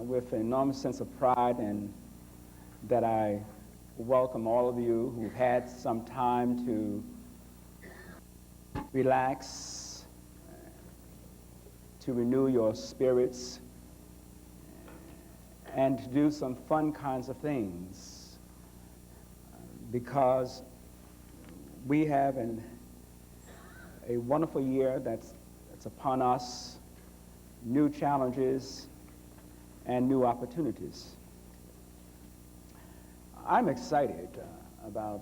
With an enormous sense of pride and that I welcome all of you who've had some time to relax, to renew your spirits, and to do some fun kinds of things, because we have a wonderful year that's upon us, new challenges and new opportunities. I'm excited about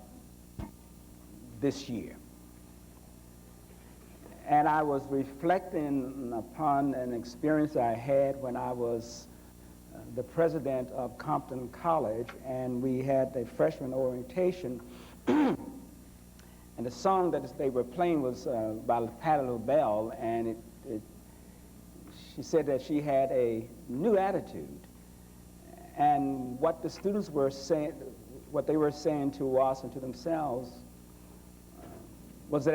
this year. And I was reflecting upon an experience I had when I was the president of Compton College, and we had a freshman orientation. And the song that they were playing was by Patti LaBelle, and she said that she had a new attitude. And what the students were saying, what they were saying to us and to themselves, was that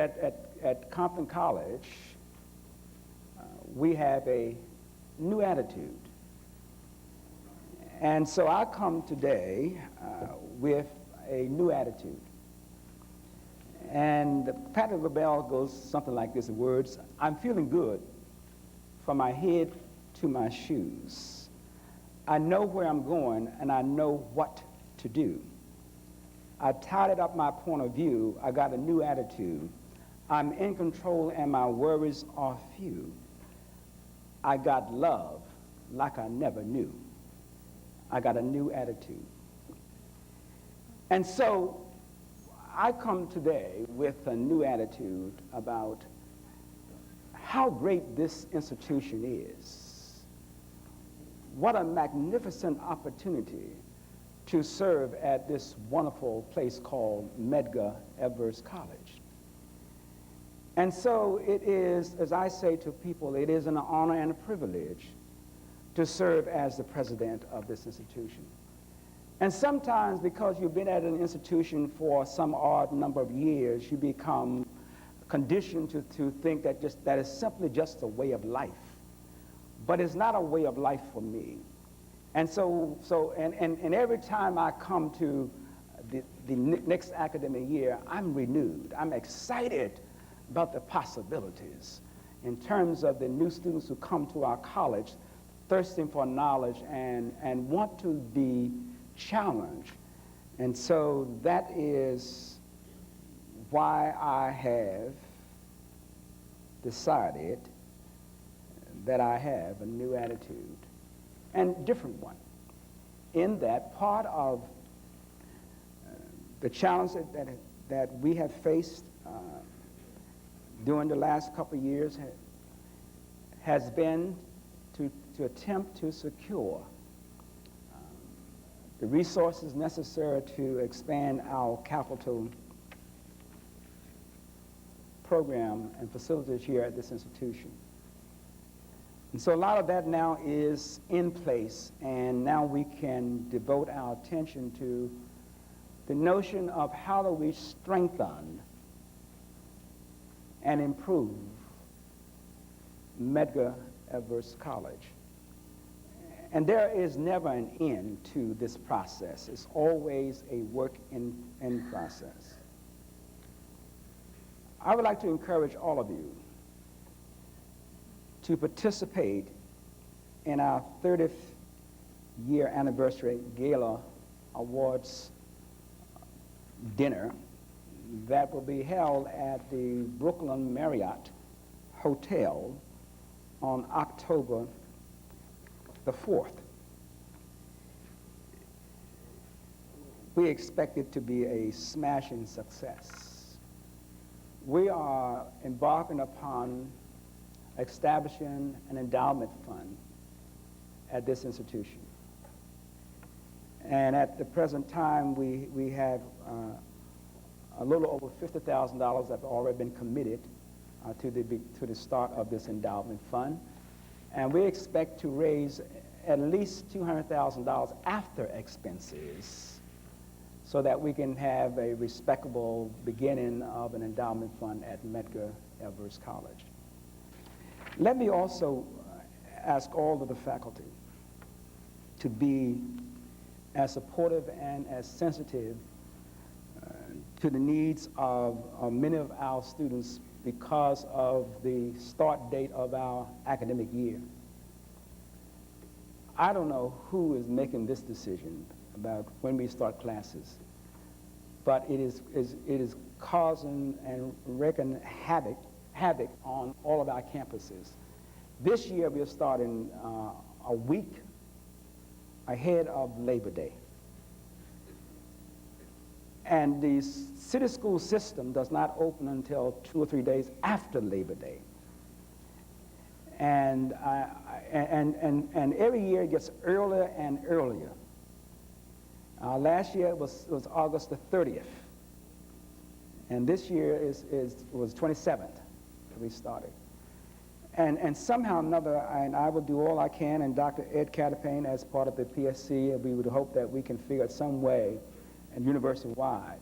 at Compton College, we have a new attitude. And so I come today with a new attitude. And Patti LaBelle goes something like this in words: I'm feeling good from my head to my shoes. I know where I'm going and I know what to do. I tidied up my point of view. I got a new attitude. I'm in control and my worries are few. I got love like I never knew. I got a new attitude. And so I come today with a new attitude about how great this institution is. What a magnificent opportunity to serve at this wonderful place called Medgar Evers College. And so it is, as I say to people, it is an honor and a privilege to serve as the president of this institution. And sometimes, because you've been at an institution for some odd number of years, you become conditioned to think that that is simply just a way of life. But it's not a way of life for me. And so every time I come to the next academic year, I'm renewed. I'm excited about the possibilities in terms of the new students who come to our college thirsting for knowledge and want to be challenged. And so that is why I have decided that I have a new attitude, and different one, in that part of the challenge that we have faced during the last couple of years has been to attempt to secure the resources necessary to expand our capital program and facilities here at this institution. And so a lot of that now is in place, and now we can devote our attention to the notion of how do we strengthen and improve Medgar Evers College. And there is never an end to this process. It's always a work in process. I would like to encourage all of you to participate in our 30th year anniversary gala awards dinner that will be held at the Brooklyn Marriott Hotel on October the 4th. We expect it to be a smashing success. We are embarking upon establishing an endowment fund at this institution. And at the present time, we have a little over $50,000 that have already been committed to the start of this endowment fund. And we expect to raise at least $200,000 after expenses so that we can have a respectable beginning of an endowment fund at Medgar Evers College. Let me also ask all of the faculty to be as supportive and as sensitive to the needs of many of our students because of the start date of our academic year. I don't know who is making this decision about when we start classes, but it is causing and wreaking havoc on all of our campuses. This year we are starting a week ahead of Labor Day. And the city school system does not open until 2 or 3 days after Labor Day. And every year it gets earlier and earlier. Last year it was August the 30th. And this year was 27th that we started. And somehow or another, and I will do all I can, and Dr. Ed Catapane as part of the PSC, and we would hope that we can figure out some way, and university-wide,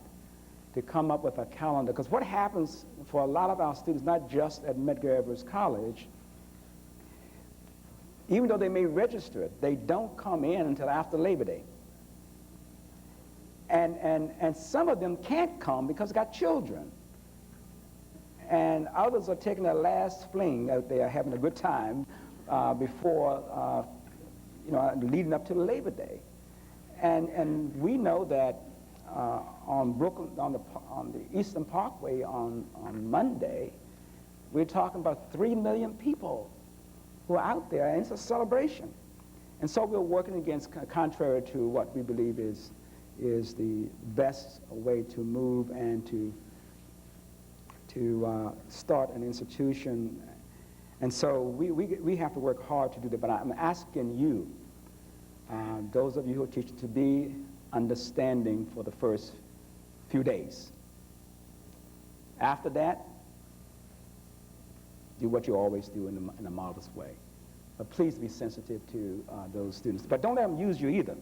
to come up with a calendar. Because what happens for a lot of our students, not just at Medgar Evers College, even though they may register, they don't come in until after Labor Day. And some of them can't come because they got children. And others are taking their last fling out there, having a good time before, leading up to Labor Day. And we know that on Brooklyn, on the Eastern Parkway on Monday, we're talking about 3 million people who are out there, and it's a celebration. And so we're working against, contrary to what we believe is the best way to move and to start an institution. And so we have to work hard to do that. But I'm asking you, those of you who are teaching, to be understanding for the first few days. After that, do what you always do in a modest way. But please be sensitive to those students. But don't let them use you either.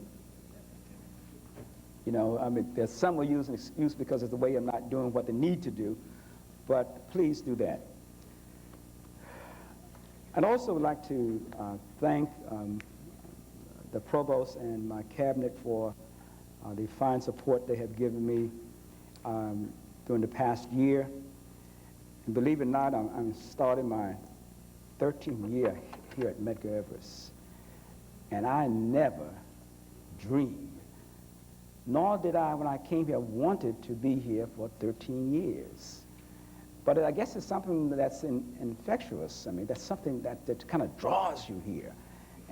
You know, I mean, there's some who use an excuse because it's the way of not doing what they need to do. But please do that. I'd also like to thank the provost and my cabinet for the fine support they have given me during the past year. And believe it or not, I'm starting my 13th year here at Medgar Evers. And I never dreamed, nor did I, when I came here, wanted to be here for 13 years. But I guess it's something that's infectious. I mean, that's something that kind of draws you here.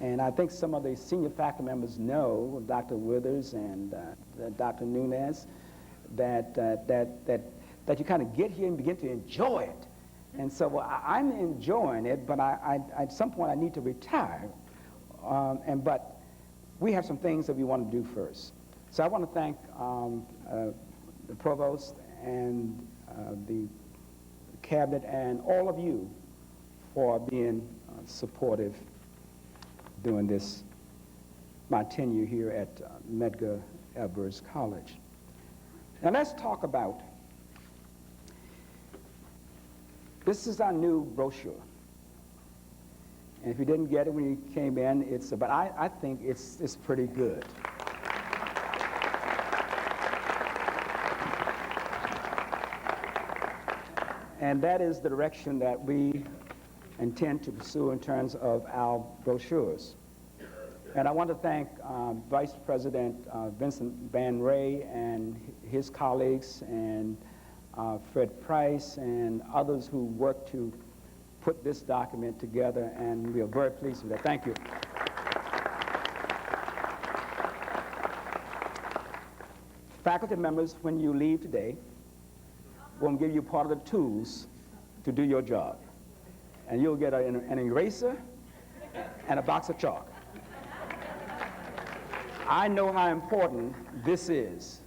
And I think some of the senior faculty members know, Dr. Withers and Dr. Nunez, that you kind of get here and begin to enjoy it. And so I'm enjoying it, but at some point I need to retire. But we have some things that we want to do first. So I want to thank the provost and the cabinet and all of you for being supportive during my tenure here at Medgar Evers College. Now let's talk about, this is our new brochure. And if you didn't get it when you came in, but I think it's pretty good. And that is the direction that we intend to pursue in terms of our brochures. And I want to thank Vice President Vincent Van Ray and his colleagues, and Fred Price and others who worked to put this document together, and we are very pleased with that. Thank you. Faculty members, when you leave today, we're going to give you part of the tools to do your job. And you'll get an eraser and a box of chalk. I know how important this is.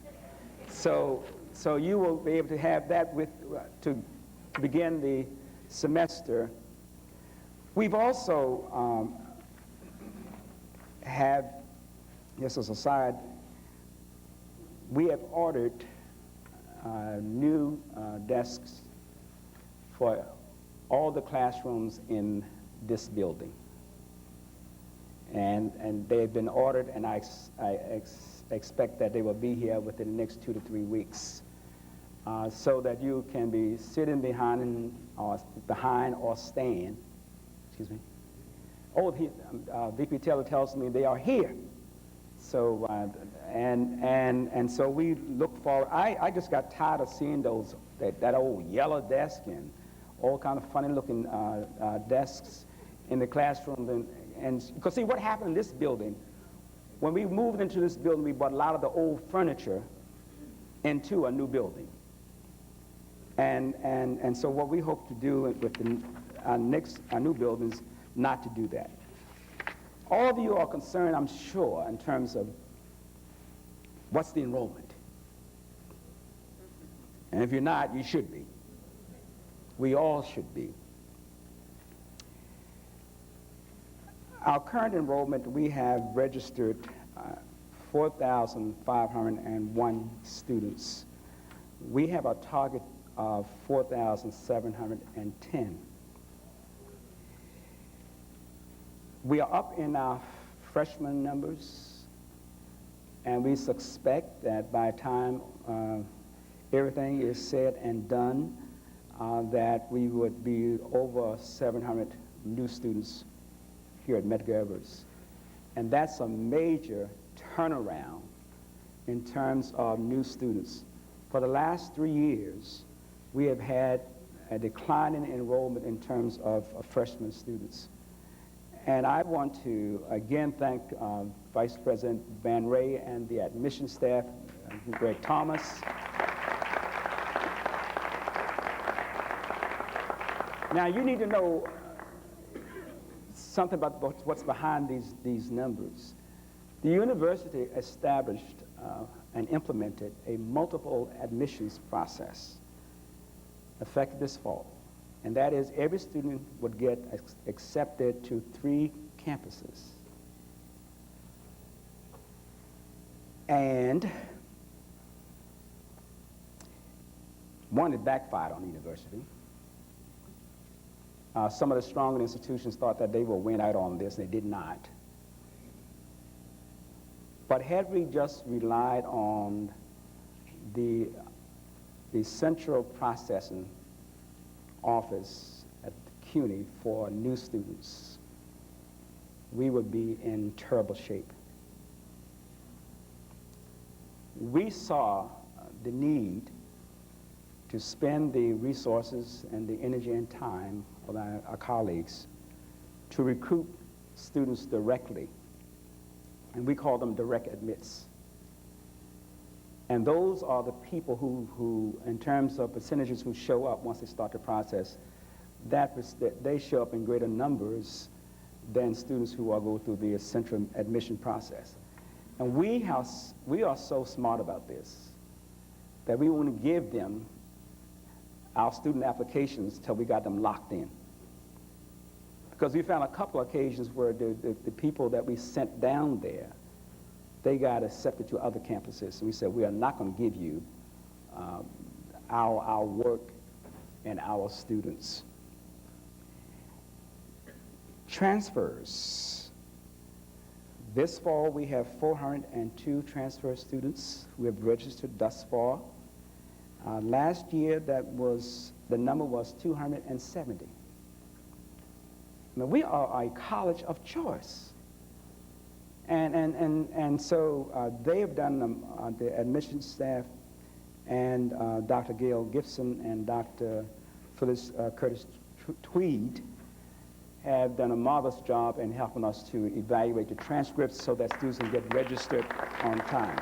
So you will be able to have that to begin the semester. We've also just as a side, we have ordered new desks for all the classrooms in this building. and they've been ordered, and I expect that they will be here within the next 2 to 3 weeks, so that you can be sitting behind or stand. Excuse me. Oh, VP Taylor tells me they are here. So and so we look forward. I just got tired of seeing that old yellow desk and all kind of funny looking desks in the classroom. And because see what happened in this building, when we moved into this building, we brought a lot of the old furniture into a new building. And so what we hope to do with our new buildings, not to do that. All of you are concerned, I'm sure, in terms of what's the enrollment. And if you're not, you should be. We all should be. Our current enrollment, we have registered 4,501 students. We have a target of 4,710. We are up in our freshman numbers, and we suspect that by the time everything is said and done, that we would be over 700 new students here at Medgar Evers. And that's a major turnaround in terms of new students. For the last 3 years, we have had a decline in enrollment in terms of freshman students. And I want to again thank Vice President Van Ray and the admission staff, Greg Thomas. Now you need to know something about what's behind these numbers. The university established and implemented a multiple admissions process effective this fall. And that is every student would get accepted to 3 campuses. And one, it backfired on the university. Some of the stronger institutions thought that they would win out on this, and they did not. But had we just relied on the central processing office at CUNY for new students, we would be in terrible shape. We saw the need to spend the resources and the energy and time of our colleagues to recruit students directly, and we call them direct admits. And those are the people who, in terms of percentages who show up once they start the process, that they show up in greater numbers than students who are go through the central admission process. And we are so smart about this that we want to give them our student applications till we got them locked in. Because we found a couple of occasions where the people that we sent down there, they got accepted to other campuses. And we said, we are not going to give you our work and our students. Transfers. This fall, we have 402 transfer students who have registered thus far. Last year, the number was 270. Now, we are a college of choice. And so they have done, the admissions staff and Dr. Gail Gibson and Dr. Phyllis Curtis Tweed have done a marvelous job in helping us to evaluate the transcripts so that students can get registered on time.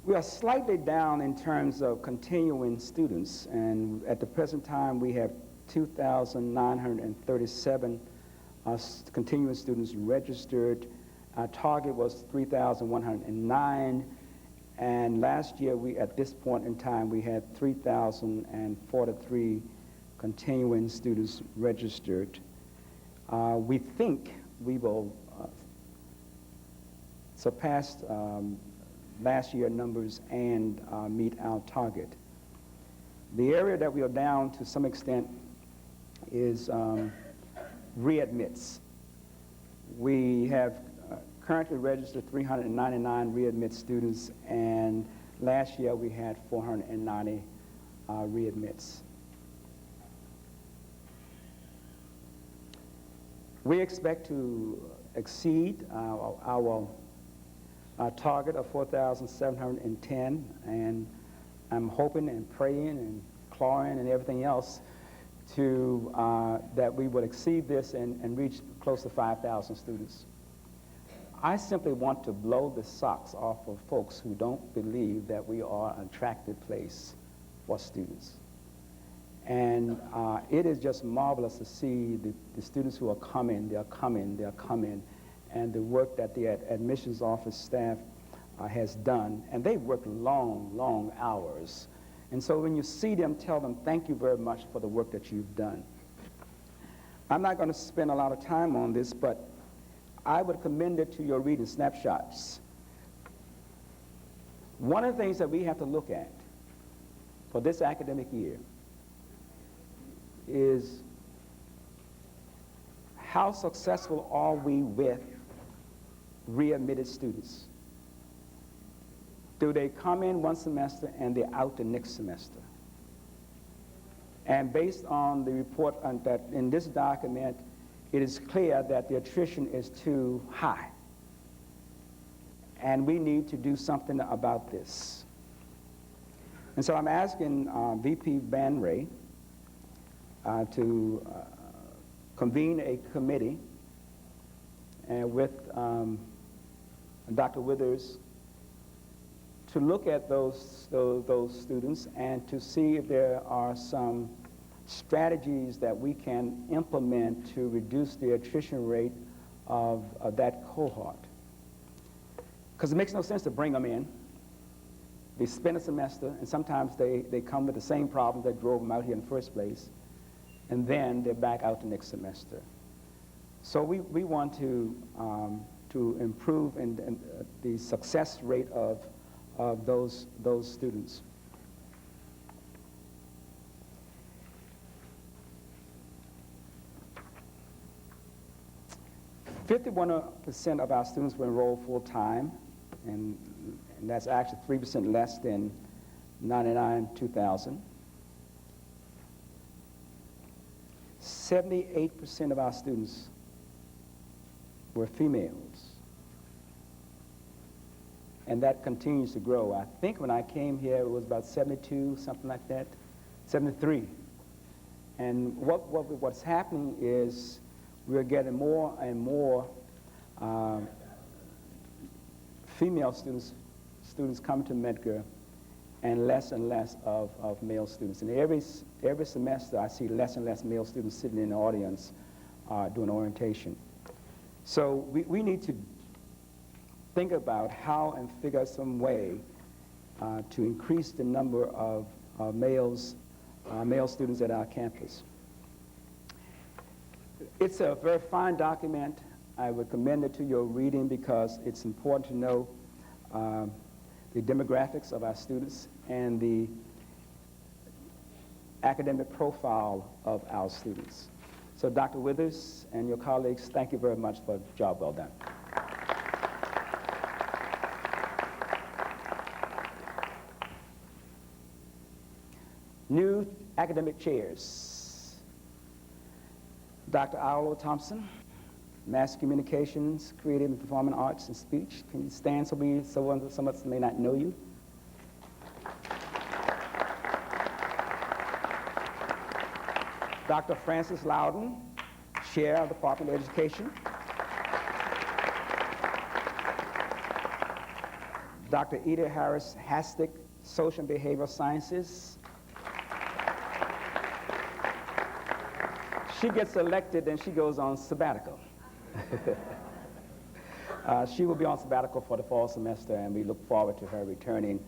We are slightly down in terms of continuing students, and at the present time we have 2,937 continuing students registered. Our target was 3,109, and last year at this point in time we had 3,043 continuing students registered. We think we will surpass last year numbers and meet our target. The area that we are down to some extent is readmits. We have currently registered 399 readmit students, and last year we had 490 readmits. We expect to exceed our target of 4,710, and I'm hoping and praying and clawing and everything else to that we will exceed this and reach close to 5,000 students. I simply want to blow the socks off of folks who don't believe that we are an attractive place for students. And it is just marvelous to see the students who are coming, they're coming, and the work that the admissions office staff has done. And they work long, long hours. And so when you see them, tell them, thank you very much for the work that you've done. I'm not going to spend a lot of time on this, but I would commend it to your reading snapshots. One of the things that we have to look at for this academic year is how successful are we with readmitted students? Do they come in one semester and they're out the next semester? And based on the report that in this document, it is clear that the attrition is too high. And we need to do something about this. And so I'm asking VP Van Ray to convene a committee with Dr. Withers to look at those students and to see if there are some strategies that we can implement to reduce the attrition rate of that cohort. Because it makes no sense to bring them in. They spend a semester, and sometimes they come with the same problems that drove them out here in the first place, and then they're back out the next semester. So we want to improve the success rate of those students. "51% of our students were enrolled full-time, and that's actually 3% less than 99-2000. 78% of our students were females. And that continues to grow. I think when I came here, it was about 72, something like that, 73. And what's happening is we're getting more and more female students come to Medgar, and less of male students. And every semester, I see less and less male students sitting in the audience doing orientation. So we need to think about how and figure out some way to increase the number of male students at our campus. It's a very fine document. I would commend it to your reading because it's important to know the demographics of our students and the academic profile of our students. So Dr. Withers and your colleagues, thank you very much for a job well done. New academic chairs. Dr. Arlo Thompson, Mass Communications, Creative and Performing Arts and Speech. Can you stand so some of us may not know you? Dr. Francis Loudon, Chair of the Department of Education. Dr. Edith Harris Hastic, Social and Behavioral Sciences. She gets elected and she goes on sabbatical. She will be on sabbatical for the fall semester, and we look forward to her returning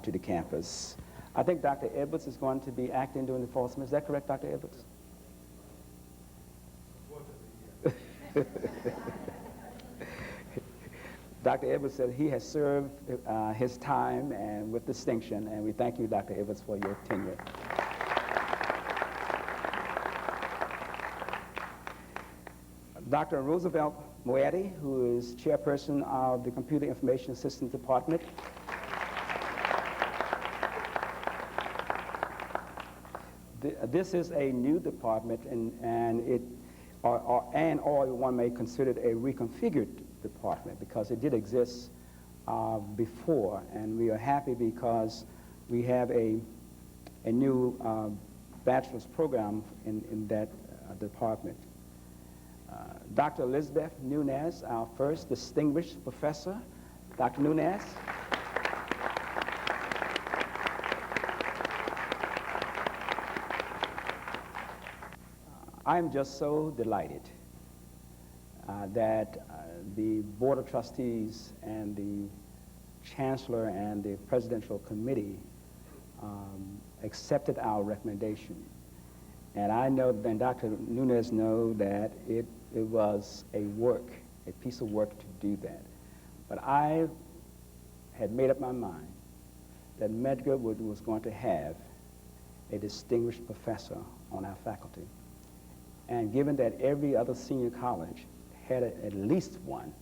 to the campus. I think Dr. Edwards is going to be acting during the fall semester. Is that correct, Dr. Edwards? Dr. Edwards said he has served his time and with distinction, and we thank you, Dr. Edwards, for your tenure. Dr. Roosevelt Moetti, who is chairperson of the Computer Information Systems Department. This is a new department, or one may consider it a reconfigured department, because it did exist before, and we are happy because we have a new bachelor's program in that department. Dr. Elizabeth Nunez, our first distinguished professor. Dr. Nunez. I'm just so delighted that the Board of Trustees and the Chancellor and the Presidential Committee accepted our recommendation. And I know, and Dr. Nunez knows that it was a piece of work to do that. But I had made up my mind that Medgar was going to have a distinguished professor on our faculty. And given that every other senior college had at least one,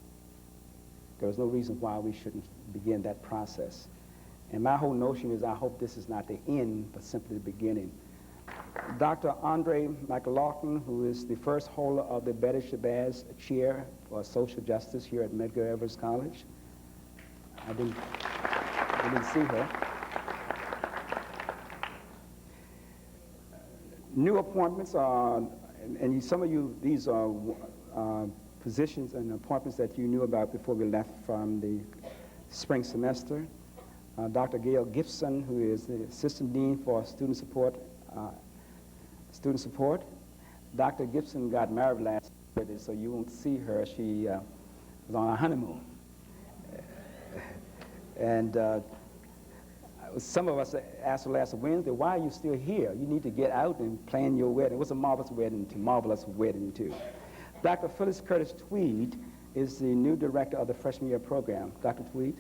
there was no reason why we shouldn't begin that process. And my whole notion is I hope this is not the end, but simply the beginning. Dr. Andre McLaughlin, who is the first holder of the Betty Shabazz Chair for Social Justice here at Medgar Evers College. I didn't see her. New appointments are, and some of you, these are positions and appointments that you knew about before we left from the spring semester. Dr. Gail Gibson, who is the Assistant Dean for Student Support. Dr. Gibson got married last year, so you won't see her. She was on a honeymoon. And some of us asked her last Wednesday, why are you still here? You need to get out and plan your wedding. It was a marvelous wedding, too. Dr. Phyllis Curtis Tweed is the new director of the freshman year program. Dr. Tweed.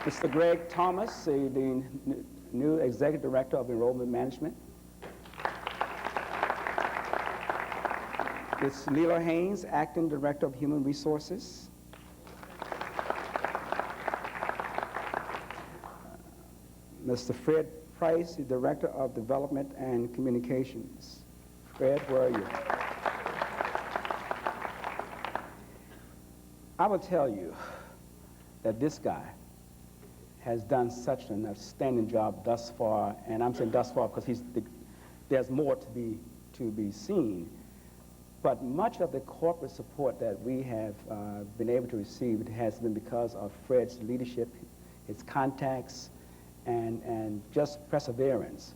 Mr. Greg Thomas, the new executive director of Enrollment Management. Ms. Leela Haynes, acting director of Human Resources. Mr. Fred Price, the director of Development and Communications. Fred, where are you? I will tell you that this guy has done such an outstanding job thus far, and I'm saying thus far because there's more to be seen. But much of the corporate support that we have been able to receive has been because of Fred's leadership, his contacts, and just perseverance.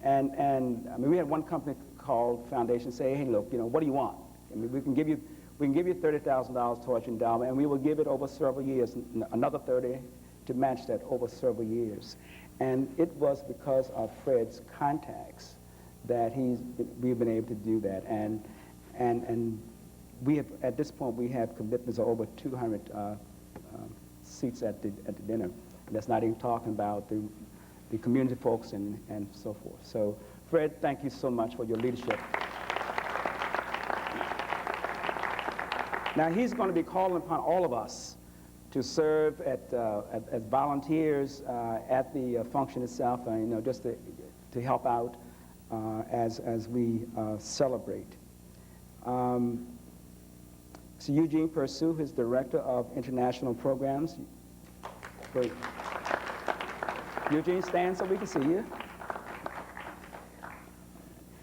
And I mean, we had one company called Foundation say, hey, look, what do you want? I mean, we can give you $30,000 towards your endowment, and we will give it over several years, another 30 to match that over several years. And it was because of Fred's contacts that we've been able to do that. And we have, at this point, we have commitments of over 200 seats at the dinner. That's not even talking about the community folks and so forth. So, Fred, thank you so much for your leadership. Now, he's going to be calling upon all of us to serve as volunteers at the function itself, just to help out as we celebrate. So Eugene Pursue, who's Director of International Programs. Great. Eugene, stand so we can see you.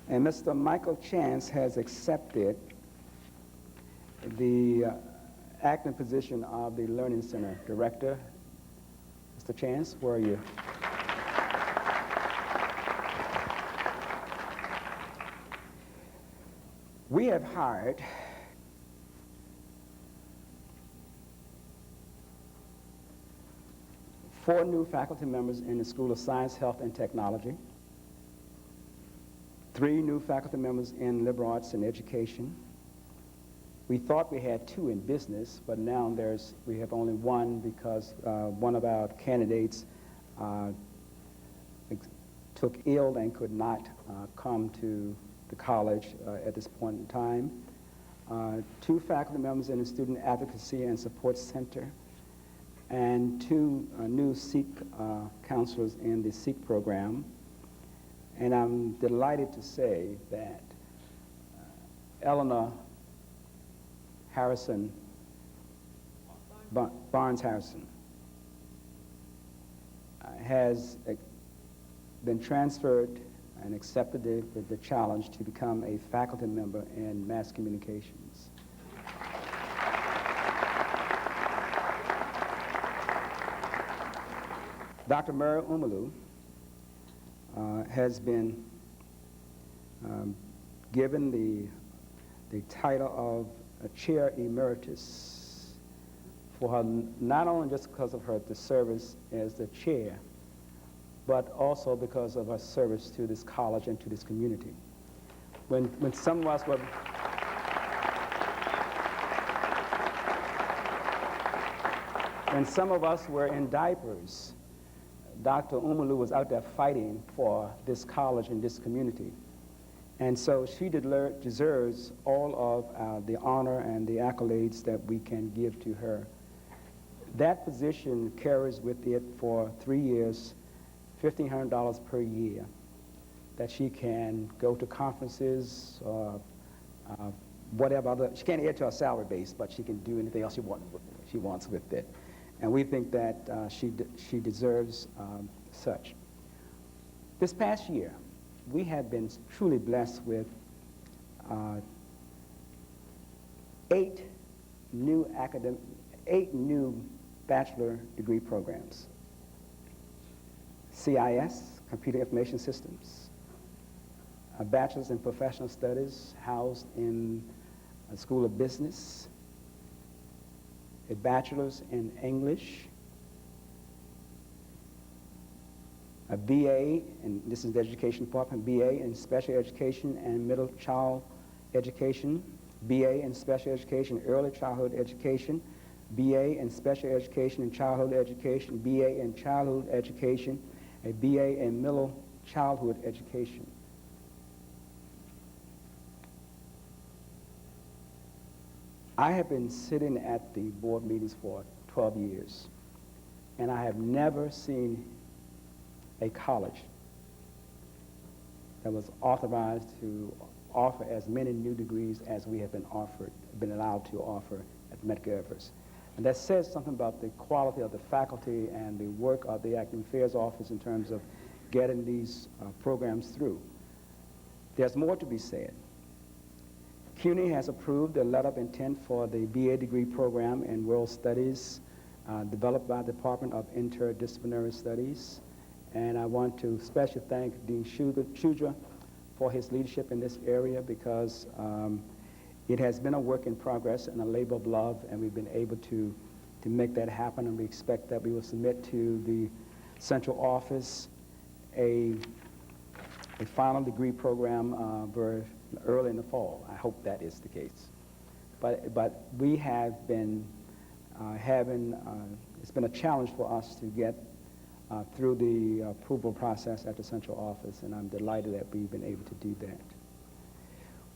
And Mr. Michael Chance has accepted the acting position of the Learning Center Director. Mr. Chance, where are you? We have hired four new faculty members in the School of Science, Health, and Technology, 3 new faculty members in liberal arts and education. We thought we had 2 in business, but now we have only 1 because one of our candidates took ill and could not come to the college at this point in time. 2 faculty members in the Student Advocacy and Support Center, and 2 new SEEK counselors in the SEEK program. And I'm delighted to say that Eleanor Harrison, Barnes Harrison, has been transferred and accepted the challenge to become a faculty member in mass communications. Dr. Mary Umalu has been given the title of a Chair Emeritus for her, not only just because of the service as the chair, but also because of her service to this college and to this community. When some of us were in diapers, Dr. Umalu was out there fighting for this college and this community. And so she deserves all of the honor and the accolades that we can give to her. That position carries with it for 3 years, $1,500 per year, that she can go to conferences, whatever other, she can't add to her salary base, but she can do anything else she wants with it. And we think that she deserves such. This past year, we have been truly blessed with 8 new bachelor degree programs. CIS, Computer Information Systems, a bachelor's in professional studies housed in a School of Business, a bachelor's in English, a BA, and this is the education department, BA in special education and middle child education, BA in special education, early childhood education, BA in special education and childhood education, BA in childhood education, a BA in middle childhood education. I have been sitting at the board meetings for 12 years, and I have never seen a college that was authorized to offer as many new degrees as we have been allowed to offer at Medgar Evers. And that says something about the quality of the faculty and the work of the Academic Affairs Office in terms of getting these programs through. There's more to be said. CUNY has approved a letter of intent for the BA degree program in World Studies developed by the Department of Interdisciplinary Studies. And I want to especially thank Dean Shuja for his leadership in this area, because it has been a work in progress and a labor of love, and we've been able to make that happen, and we expect that we will submit to the central office a final degree program very early in the fall. I hope that is the case. But we have been it's been a challenge for us to get through the approval process at the central office, and I'm delighted that we've been able to do that.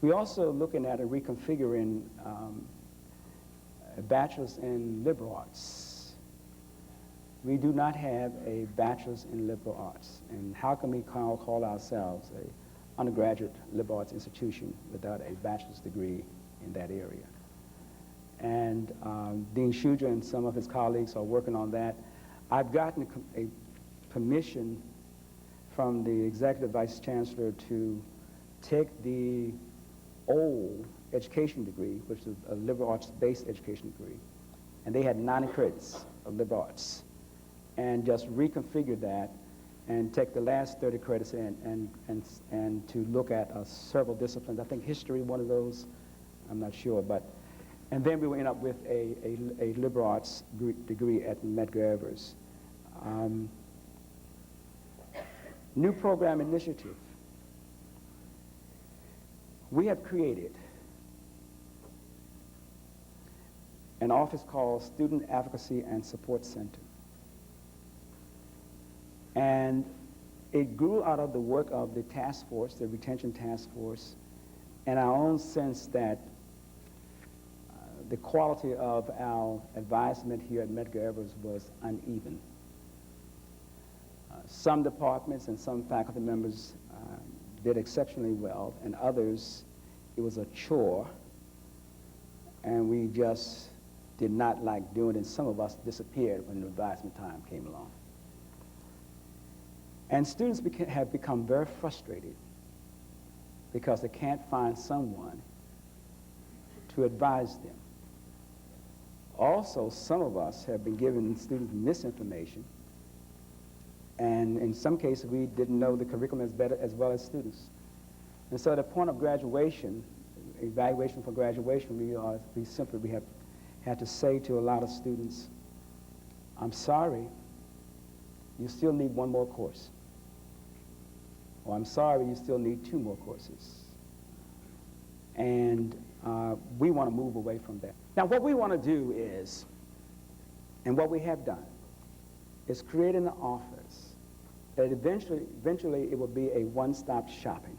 We're also looking at reconfiguring a bachelor's in liberal arts. We do not have a bachelor's in liberal arts, and how can we call ourselves an undergraduate liberal arts institution without a bachelor's degree in that area? And Dean Shuja and some of his colleagues are working on that. I've gotten a permission from the Executive Vice Chancellor to take the old education degree, which is a liberal arts-based education degree, and they had 90 credits of liberal arts, and just reconfigure that and take the last 30 credits and to look at several disciplines. I think history, one of those, I'm not sure, and then we will end up with a liberal arts degree at Medgar Evers. New program initiative. We have created an office called Student Advocacy and Support Center. And it grew out of the work of the task force, the retention task force, and our own sense that the quality of our advisement here at Medgar Evers was uneven. Some departments and some faculty members did exceptionally well, and others, it was a chore, and we just did not like doing it, and some of us disappeared when the advisement time came along. And students have become very frustrated because they can't find someone to advise them. Also, some of us have been giving students misinformation, and in some cases we didn't know the curriculum as well as students. And so at the point of graduation, evaluation for graduation, we have had to say to a lot of students, I'm sorry, you still need one more course. Or I'm sorry, you still need 2 more courses. And we want to move away from that. Now, what we want to do is, and what we have done, is create an office that eventually it will be a one-stop shopping.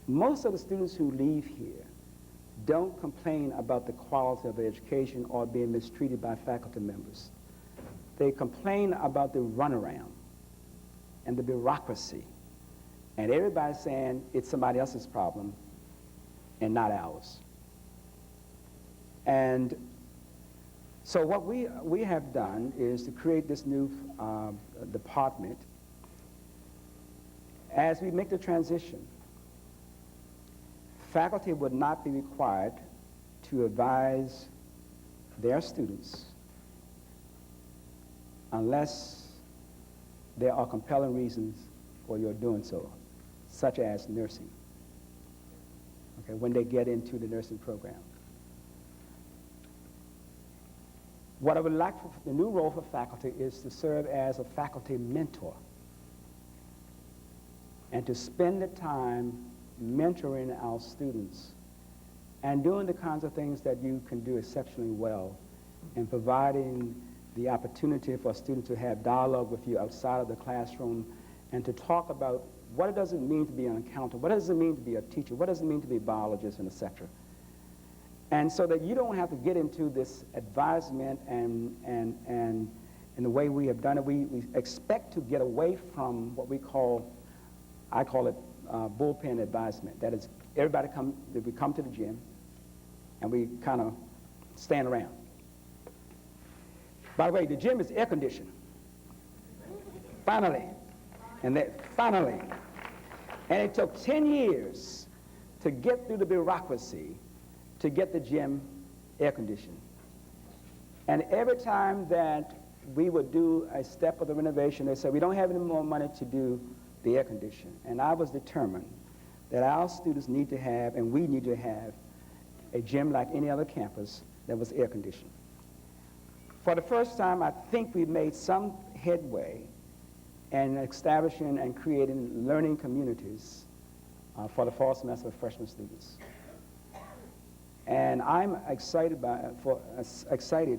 Most of the students who leave here don't complain about the quality of their education or being mistreated by faculty members. They complain about the runaround and the bureaucracy, and everybody's saying it's somebody else's problem and not ours. And so what we have done is to create this new department. As we make the transition, faculty would not be required to advise their students unless there are compelling reasons for your doing so, such as nursing, okay, when they get into the nursing program. What I would like for the new role for faculty is to serve as a faculty mentor and to spend the time mentoring our students and doing the kinds of things that you can do exceptionally well, and providing the opportunity for students to have dialogue with you outside of the classroom and to talk about what does it mean to be an accountant, what does it mean to be a teacher, what does it mean to be a biologist, and etc. And so that you don't have to get into this advisement and the way we have done it. We expect to get away from what we call, I call it bullpen advisement. That is, we come to the gym and we kind of stand around. By the way, the gym is air conditioned. Finally. Finally. And it took 10 years to get through the bureaucracy to get the gym air conditioned. And every time that we would do a step of the renovation, they said, we don't have any more money to do the air conditioning. And I was determined that our students need to have, and we need to have, a gym like any other campus that was air conditioned. For the first time, I think we made some headway in establishing and creating learning communities for the fall semester of freshman students. And I'm excited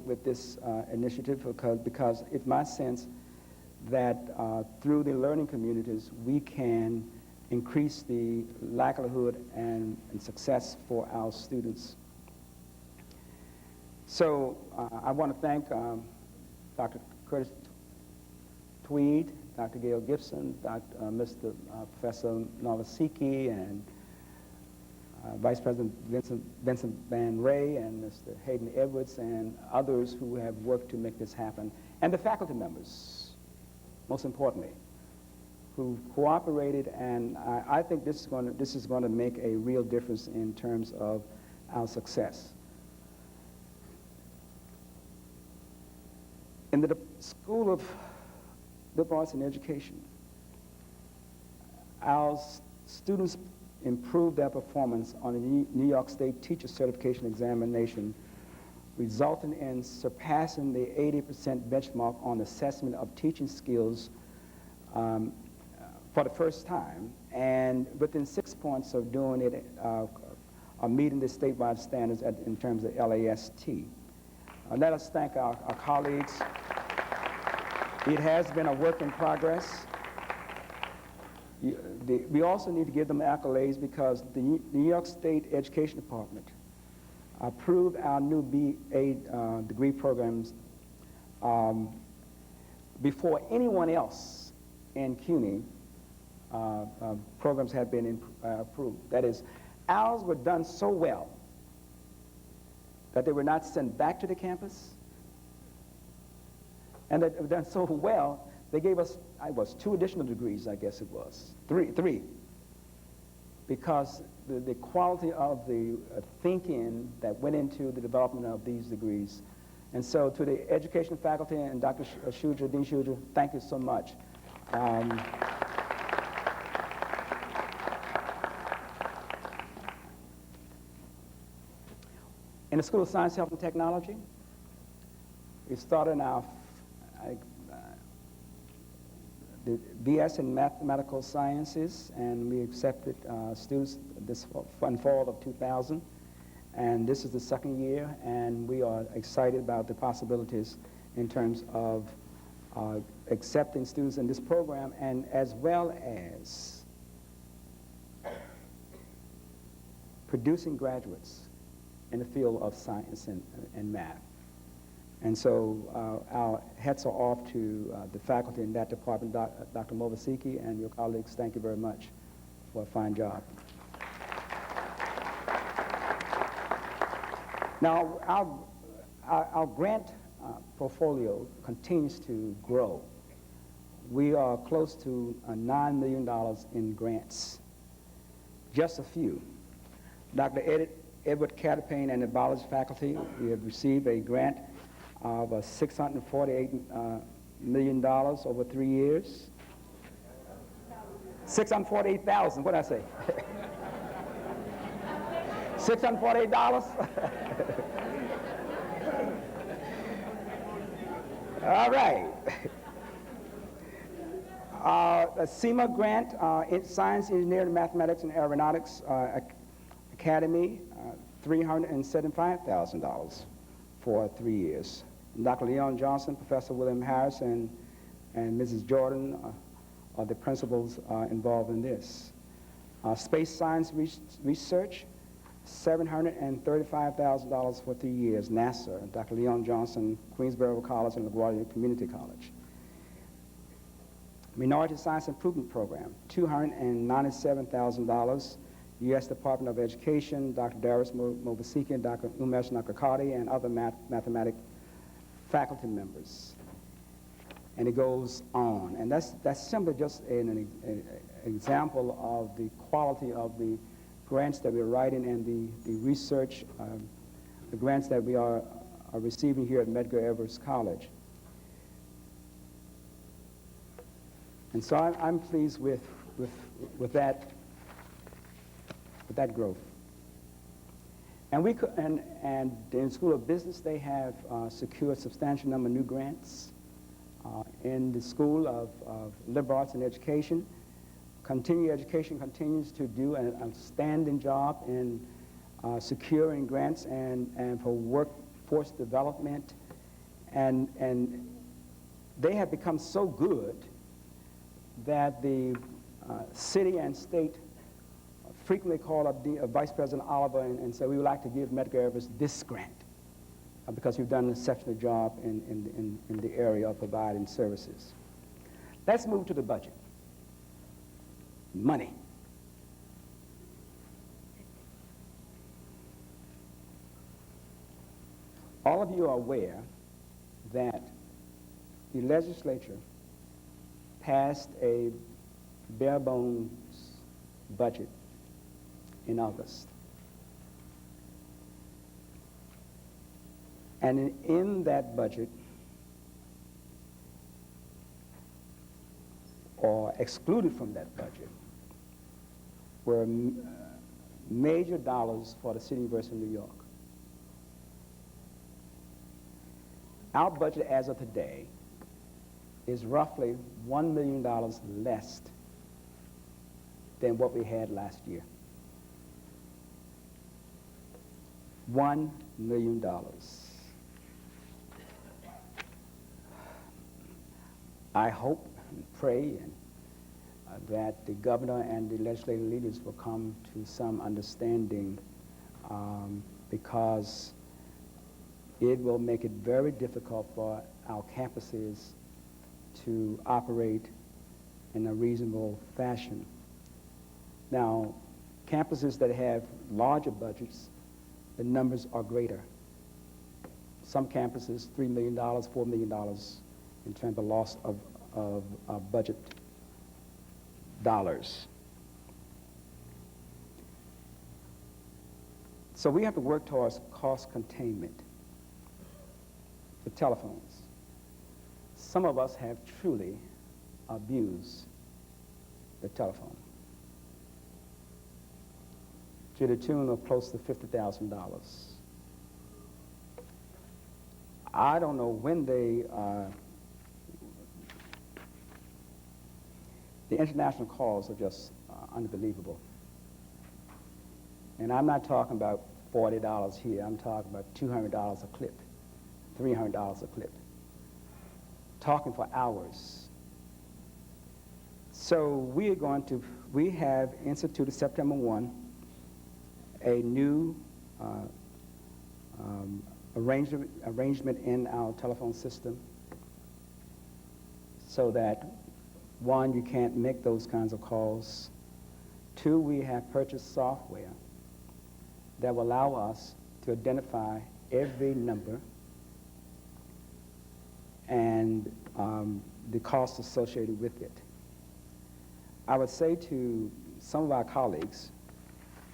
with this initiative because it's my sense that through the learning communities, we can increase the likelihood and success for our students. So I want to thank Dr. Curtis Tweed, Dr. Gail Gibson, Mr. Professor Nolasiki, and Vice President Vincent Van Ray, and Mr. Hayden Edwards, and others who have worked to make this happen, and the faculty members, most importantly, who cooperated, and I think this is going to make a real difference in terms of our success. In the School of Liberal Arts and Education, our students improved their performance on the New York State Teacher Certification Examination, resulting in surpassing the 80% benchmark on assessment of teaching skills for the first time, and within 6 points of doing it, meeting the statewide standards in terms of LAST. Let us thank our colleagues. It has been a work in progress. We also need to give them accolades because the New York State Education Department approved our new BA degree programs before anyone else in CUNY programs had been approved. That is, ours were done so well that they were not sent back to the campus, and that they were done so well, they gave us, 2 additional degrees, I guess it was, three, because the quality of the thinking that went into the development of these degrees. And so to the education faculty and Dr. Shuja, Dean Shuja, thank you so much. In the School of Science, Health, and Technology, we started our the BS in Mathematical Sciences, and we accepted students this fall of 2000. And this is the 2nd year, and we are excited about the possibilities in terms of accepting students in this program, and as well as producing graduates in the field of science and math. And so our hats are off to the faculty in that department, Dr. Movasiki and your colleagues. Thank you very much for a fine job. Now, our grant portfolio continues to grow. We are close to $9 million in grants, just a few. Dr. Edward Caterpane and the biology faculty, we have received a grant of $648 million over 3 years. 648,000, what did I say? $648? All right. A SEMA grant in Science, Engineering, Mathematics, and Aeronautics Academy, $375,000 for 3 years. Dr. Leon Johnson, Professor William Harris, and Mrs. Jordan are the principals involved in this. Space Science Research, $735,000 for 3 years, NASA, Dr. Leon Johnson, Queensborough College, and LaGuardia Community College. Minority Science Improvement Program, $297,000, U.S. Department of Education, Dr. Darius Movasiki and Dr. Umesh Nakakati, and other mathematic faculty members. And it goes on. And that's simply just an example of the quality of the grants that we're writing and the research, the grants that we are receiving here at Medgar Evers College. And so I'm pleased with that growth. And in the School of Business, they have secured a substantial number of new grants. In the School of Liberal Arts and Education, Continuing Education continues to do an outstanding job in securing grants and for workforce development. And they have become so good that the city and state frequently call up Vice President Oliver and say, we would like to give Medgar Evers this grant because you've done an exceptional job in the area of providing services. Let's move to the budget. Money. All of you are aware that the legislature passed a bare bones budget in August. And in that budget, or excluded from that budget, were major dollars for the City University of New York. Our budget as of today is roughly $1 million less than what we had last year. $1 million. I hope and pray that the governor and the legislative leaders will come to some understanding, because it will make it very difficult for our campuses to operate in a reasonable fashion. Now, campuses that have larger budgets, the numbers are greater. Some campuses, $3 million, $4 million in terms of loss of budget dollars. So we have to work towards cost containment for telephones. Some of us have truly abused the telephone to the tune of close to $50,000. I don't know when the international calls are just unbelievable. And I'm not talking about $40 here. I'm talking about $200 a clip, $300 a clip. Talking for hours. So we have instituted September 1 a new arrangement in our telephone system so that, one, you can't make those kinds of calls. Two, we have purchased software that will allow us to identify every number and the costs associated with it. I would say to some of our colleagues,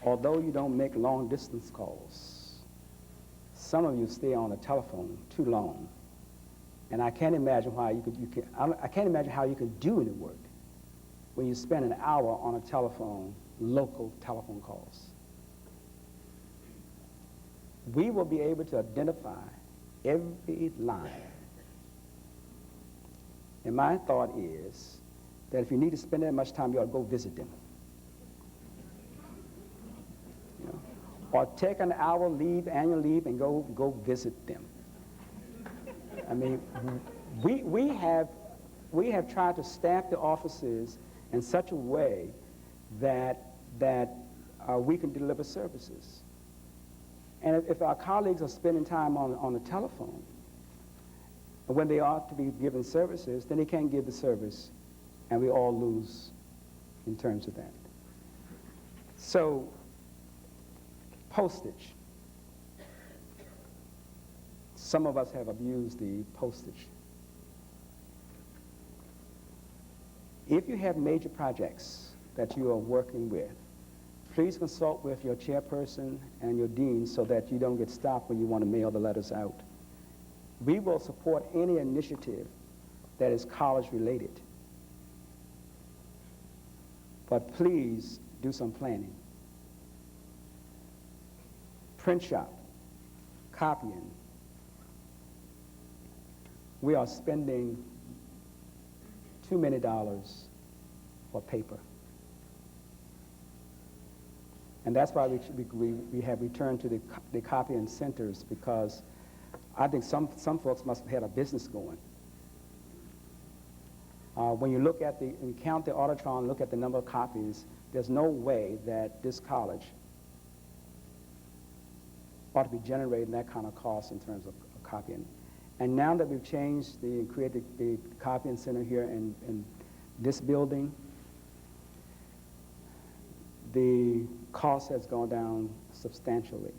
although you don't make long-distance calls, some of you stay on the telephone too long, and I can't imagine why I can't imagine how you can do any work when you spend an hour on a telephone, local telephone calls. We will be able to identify every line. And my thought is that if you need to spend that much time, you ought to go visit them. You know? Or take an hour leave, annual leave, and go visit them. I mean, we have tried to staff the offices in such a way that we can deliver services. And if our colleagues are spending time on the telephone, when they ought to be given services, then they can't give the service, and we all lose in terms of that. So, postage. Some of us have abused the postage. If you have major projects that you are working with, please consult with your chairperson and your dean so that you don't get stopped when you want to mail the letters out. We will support any initiative that is college-related. But please do some planning. Print shop, copying. We are spending too many dollars for paper. And that's why we have returned to the copying centers, because I think some folks must have had a business going. When you look at when you count the Autotron, look at the number of copies, there's no way that this college ought to be generating that kind of cost in terms of copying. And now that we've changed and created the copying center here in this building, the cost has gone down substantially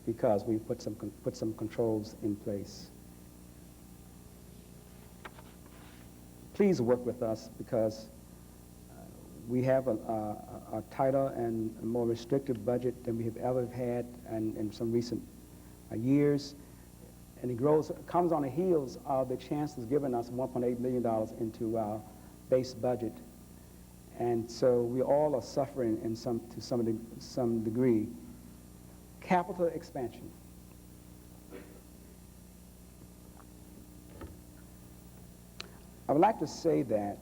because we put some controls in place. Please work with us, because we have a tighter and more restrictive budget than we have ever had in some recent years, and it comes on the heels of the chancellor's given us $1.8 million into our base budget, and so we all are suffering to some degree. Capital expansion. I would like to say that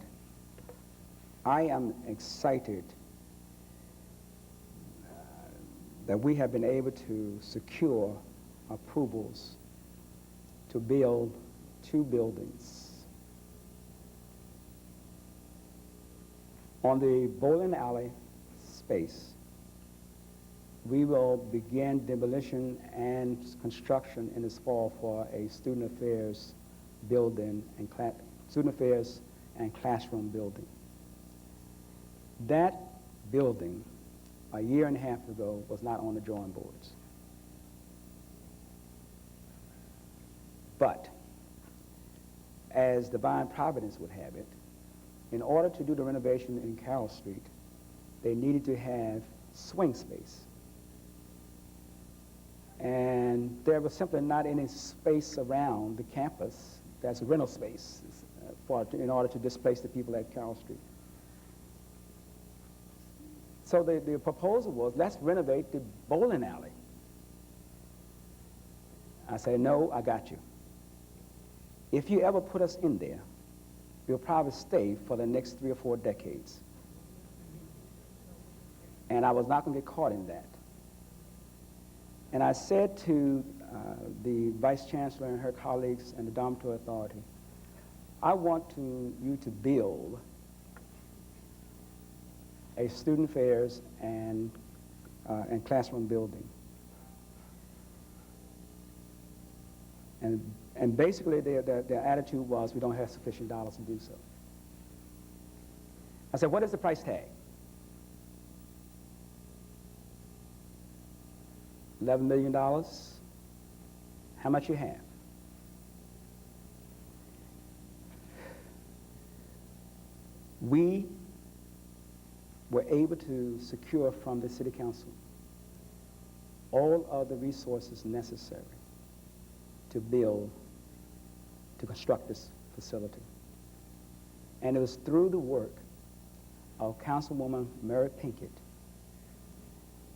I am excited that we have been able to secure approvals to build 2 buildings. On the bowling alley space, we will begin demolition and construction in this fall for a student affairs building and student affairs and classroom building. That building, a year and a half ago, was not on the drawing boards. But, as divine providence would have it, in order to do the renovation in Carroll Street, they needed to have swing space. And there was simply not any space around the campus that's rental space in order to displace the people at Carroll Street. So the proposal was, let's renovate the bowling alley. I said, no, I got you. If you ever put us in there, we'll probably stay for the next 3 or 4 decades. And I was not going to get caught in that. And I said to the Vice Chancellor and her colleagues and the dormitory authority, I want you to build a student affairs and classroom building. And basically their attitude was, we don't have sufficient dollars to do so. I said, what is the price tag? $11 million. How much you have? We were able to secure from the City Council all of the resources necessary to construct this facility. And it was through the work of Councilwoman Mary Pinkett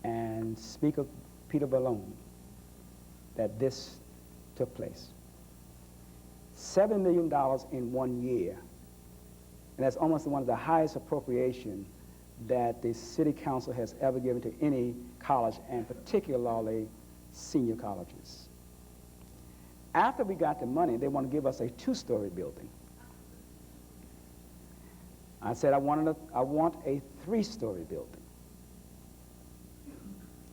and Speaker Peter Ballone that this took place. $7 million in 1 year, and that's almost one of the highest appropriation that the City Council has ever given to any college, and particularly senior colleges. After we got the money, they want to give us a 2-story building. I said, I want a 3-story building.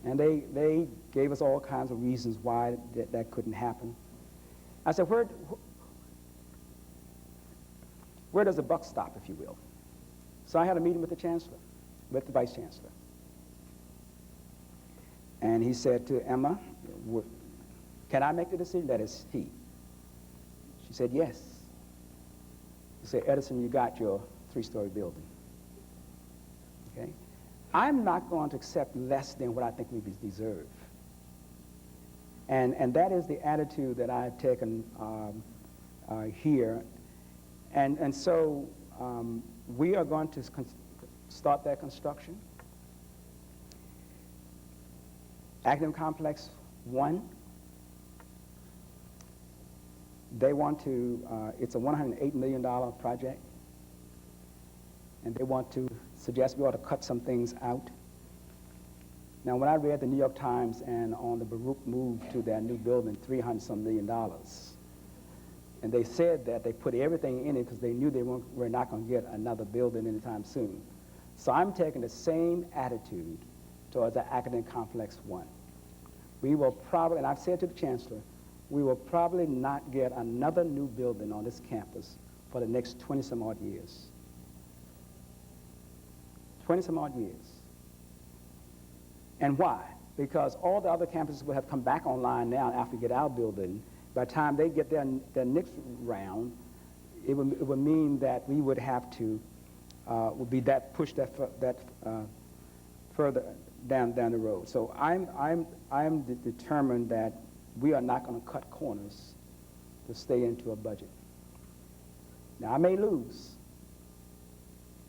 And they gave us all kinds of reasons why that couldn't happen. I said, where does the buck stop, if you will? So I had a meeting with the Chancellor, with the Vice Chancellor. And he said to Emma, can I make the decision? That is he. She said, yes. He said, Edison, you got your 3-story building. Okay? I'm not going to accept less than what I think we deserve. And that is the attitude that I've taken here. And so we are going to start that construction. Academic Complex 1, they want to, it's a $108 million project, and they want to suggest we ought to cut some things out. Now, when I read the New York Times and on the Baruch move to their new building, $300-some million, and they said that they put everything in it because they knew they were not going to get another building anytime soon. So I'm taking the same attitude towards the Academic Complex 1. We will probably, and I've said to the Chancellor, we will probably not get another new building on this campus for the next 20-some odd years. 20-some odd years. And why? Because all the other campuses will have come back online now after we get our building. By the time they get their next round, it would mean that we would have to push that further down the road. So I'm determined that we are not going to cut corners to stay into a budget. Now, I may lose,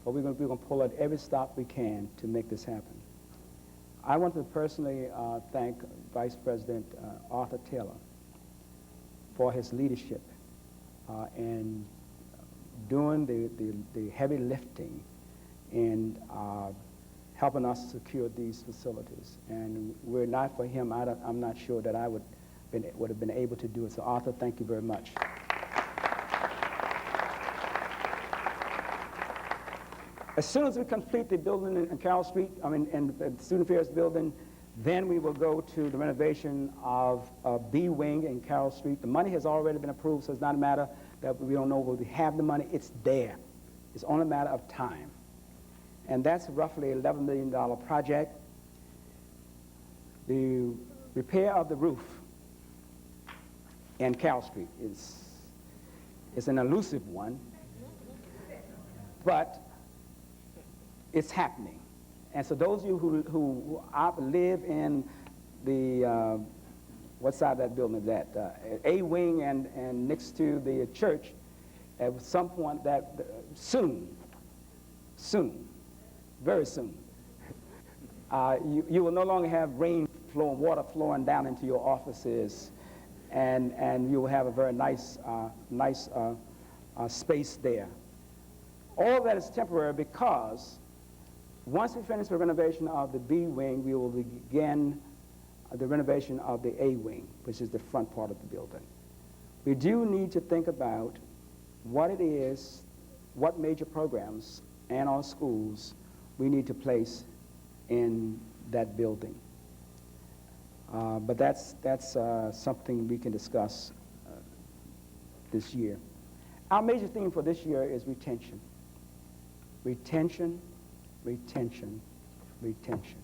but we're going to pull out every stop we can to make this happen. I want to personally thank Vice President Arthur Taylor for his leadership in doing the heavy lifting in helping us secure these facilities. And were it not for him, I'm not sure that I would have been able to do it. So Arthur, thank you very much. As soon as we complete the building in Carroll Street, in the Student Affairs building, then we will go to the renovation of B Wing in Carroll Street. The money has already been approved, so it's not a matter that we don't know whether we have the money. It's there. It's only a matter of time. And that's roughly an $11 million project. The repair of the roof in Carroll Street is an elusive one, but it's happening. And so those of you who live in the, what side of that building is that? A Wing and next to the church, at some point soon, very soon, you will no longer have water flowing down into your offices, and you will have a very nice space there. All that is temporary because once we finish the renovation of the B Wing, we will begin the renovation of the A Wing, which is the front part of the building. We do need to think about what it is, what major programs and our schools we need to place in that building. But that's something we can discuss this year. Our major theme for this year is retention. Retention, retention, retention.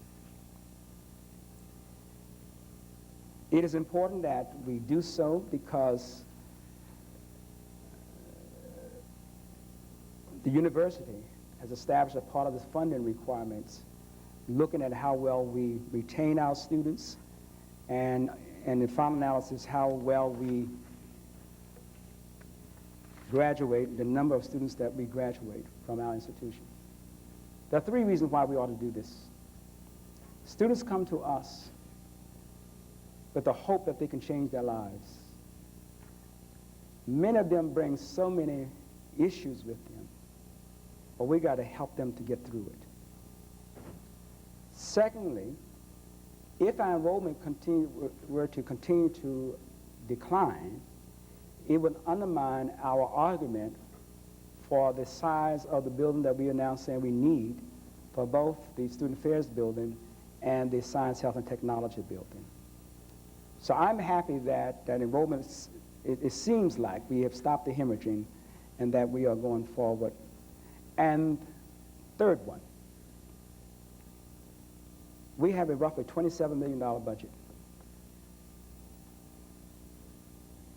It is important that we do so because the university has established a part of the funding requirements looking at how well we retain our students and in final analysis how well we graduate, the number of students that we graduate from our institution. There are three reasons why we ought to do this. Students come to us with the hope that they can change their lives. Many of them bring so many issues with them, but we got to help them to get through it. Secondly, if our enrollment were to continue to decline, it would undermine our argument for the size of the building that we are now saying we need for both the Student Affairs building and the Science, Health, and Technology building. So I'm happy that enrollment, it seems like we have stopped the hemorrhaging and that we are going forward. And third one, we have a roughly $27 million budget.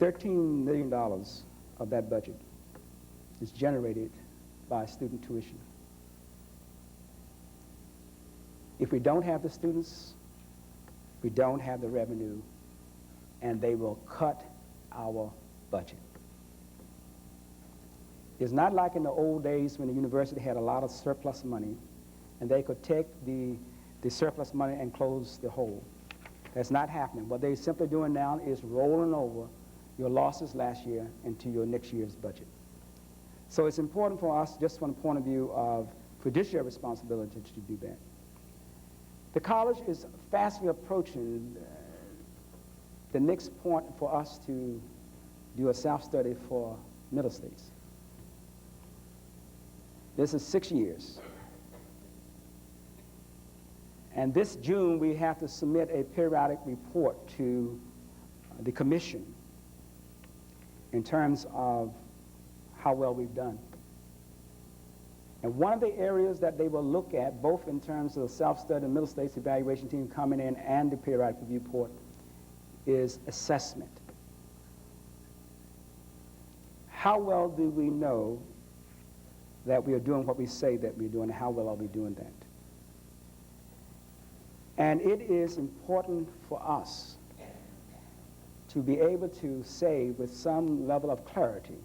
$13 million of that budget is generated by student tuition. If we don't have the students, we don't have the revenue, and they will cut our budget. It's not like in the old days when the university had a lot of surplus money, and they could take the surplus money and close the hole. That's not happening. What they're simply doing now is rolling over your losses last year into your next year's budget. So it's important for us, just from the point of view of fiduciary responsibility, to do that. The college is fastly approaching the next point for us to do a self-study for Middle States. This is 6 years. And this June, we have to submit a periodic report to the commission in terms of how well we've done. And one of the areas that they will look at, both in terms of the self-study and Middle States evaluation team coming in and the periodic review report, is assessment. How well do we know that we are doing what we say that we're doing, and how well are we doing that? And it is important for us to be able to say with some level of clarity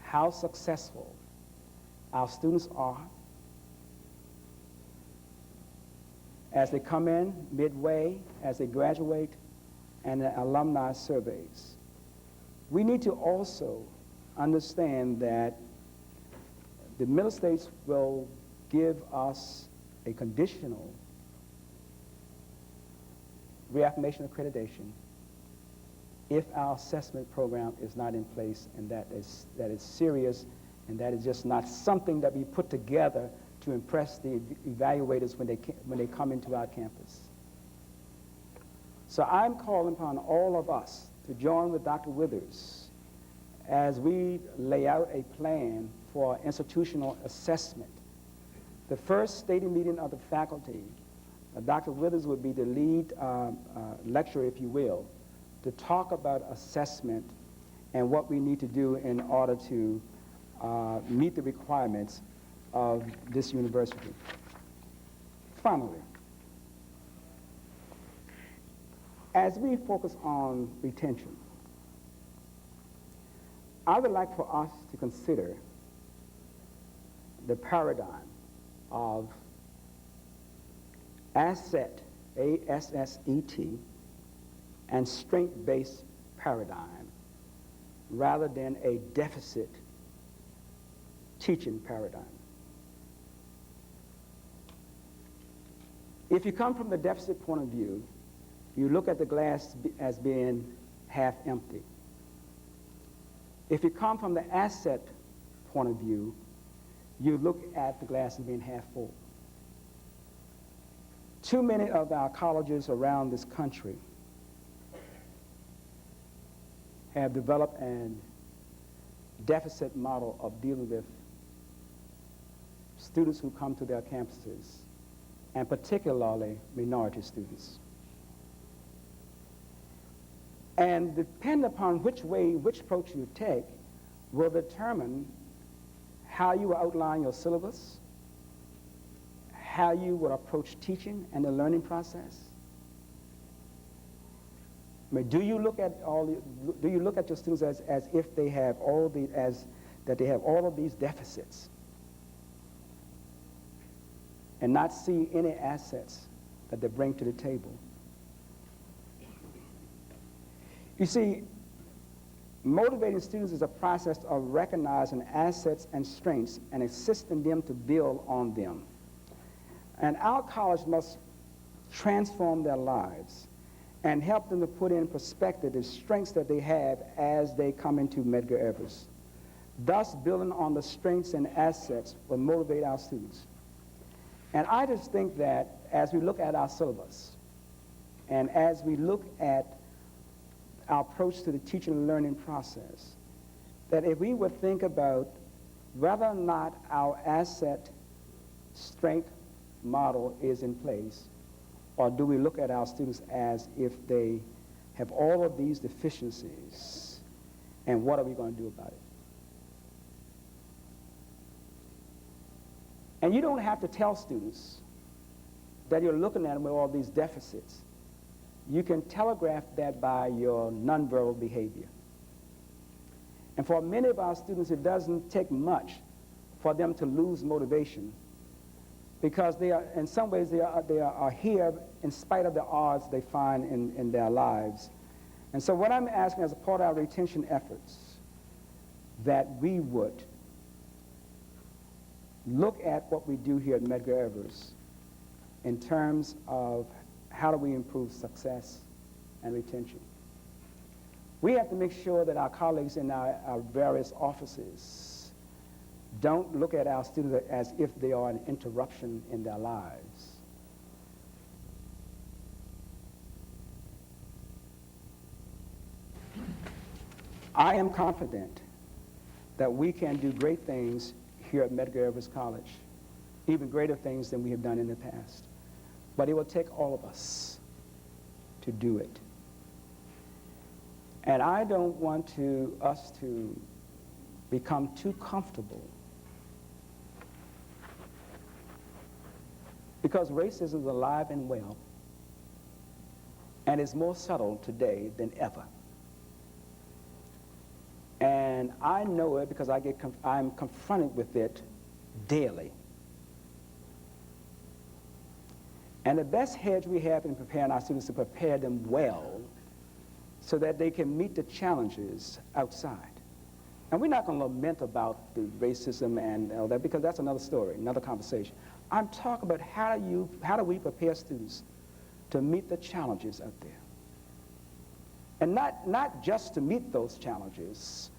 how successful our students are as they come in midway, as they graduate, and the alumni surveys. We need to also understand that the Middle States will give us a conditional reaffirmation accreditation if our assessment program is not in place, and that is serious, and that is just not something that we put together to impress the evaluators when they come into our campus. So I'm calling upon all of us to join with Dr. Withers as we lay out a plan for institutional assessment. The first stated meeting of the faculty, Dr. Withers would be the lead lecturer, if you will, to talk about assessment and what we need to do in order to meet the requirements of this university. Finally, as we focus on retention, I would like for us to consider the paradigm of asset, A-S-S-E-T, and strength-based paradigm rather than a deficit teaching paradigm. If you come from the deficit point of view, you look at the glass as being half empty. If you come from the asset point of view, you look at the glass as being half full. Too many of our colleges around this country have developed a deficit model of dealing with students who come to their campuses, and particularly minority students. And depending upon which approach you take will determine how you will outline your syllabus, how you will approach teaching and the learning process. I mean, do you look at your students as if they have that they have all of these deficits and not see any assets that they bring to the table? You see, motivating students is a process of recognizing assets and strengths and assisting them to build on them. And our college must transform their lives and help them to put in perspective the strengths that they have as they come into Medgar Evers. Thus, building on the strengths and assets will motivate our students. And I just think that as we look at our syllabus and as we look at our approach to the teaching and learning process, that if we would think about whether or not our asset strength model is in place, or do we look at our students as if they have all of these deficiencies, and what are we going to do about it? And you don't have to tell students that you're looking at them with all these deficits. You can telegraph that by your nonverbal behavior. And for many of our students, it doesn't take much for them to lose motivation, because they are, in some ways, they are here in spite of the odds they find in their lives. And so what I'm asking as a part of our retention efforts, that we would look at what we do here at Medgar Evers in terms of how do we improve success and retention. We have to make sure that our colleagues in our various offices don't look at our students as if they are an interruption in their lives. I am confident that we can do great things here at Medgar Evers College, even greater things than we have done in the past. But it will take all of us to do it. And I don't want us to become too comfortable, because racism is alive and well, and is more subtle today than ever. And I know it because I'm confronted with it daily. And the best hedge we have in preparing our students to prepare them well so that they can meet the challenges outside. And we're not going to lament about the racism and all that, because that's another story, another conversation. I'm talking about how do we prepare students to meet the challenges out there. And not just to meet those challenges,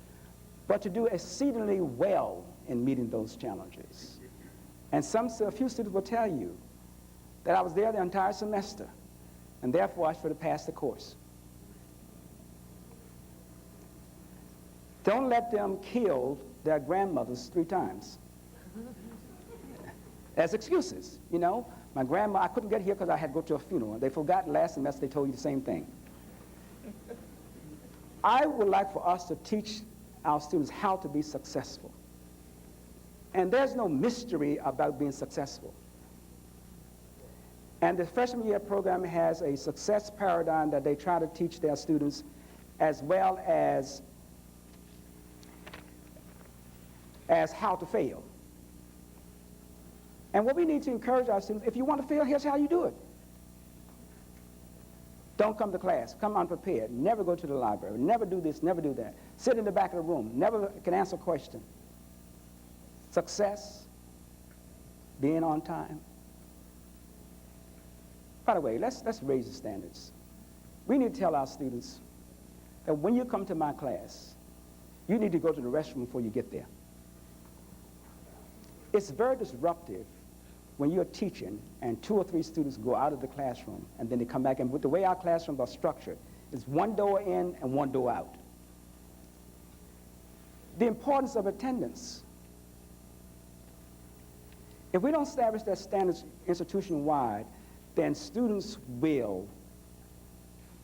but to do exceedingly well in meeting those challenges. And a few students will tell you that I was there the entire semester, and therefore I should have passed the course. Don't let them kill their grandmothers 3 times as excuses. You know, my grandma, I couldn't get here because I had to go to a funeral. They forgot last semester they told you the same thing. I would like for us to teach our students how to be successful. And there's no mystery about being successful. And the freshman year program has a success paradigm that they try to teach their students, as well as how to fail. And what we need to encourage our students, if you want to fail, here's how you do it. Don't come to class. Come unprepared. Never go to the library. Never do this, never do that. Sit in the back of the room. Never can answer a question. Success, being on time. By the way, let's raise the standards. We need to tell our students that when you come to my class, you need to go to the restroom before you get there. It's very disruptive when you're teaching and 2 or 3 students go out of the classroom and then they come back, and with the way our classrooms are structured, it's 1 door in and 1 door out. The importance of attendance. If we don't establish that standards institution-wide, then students will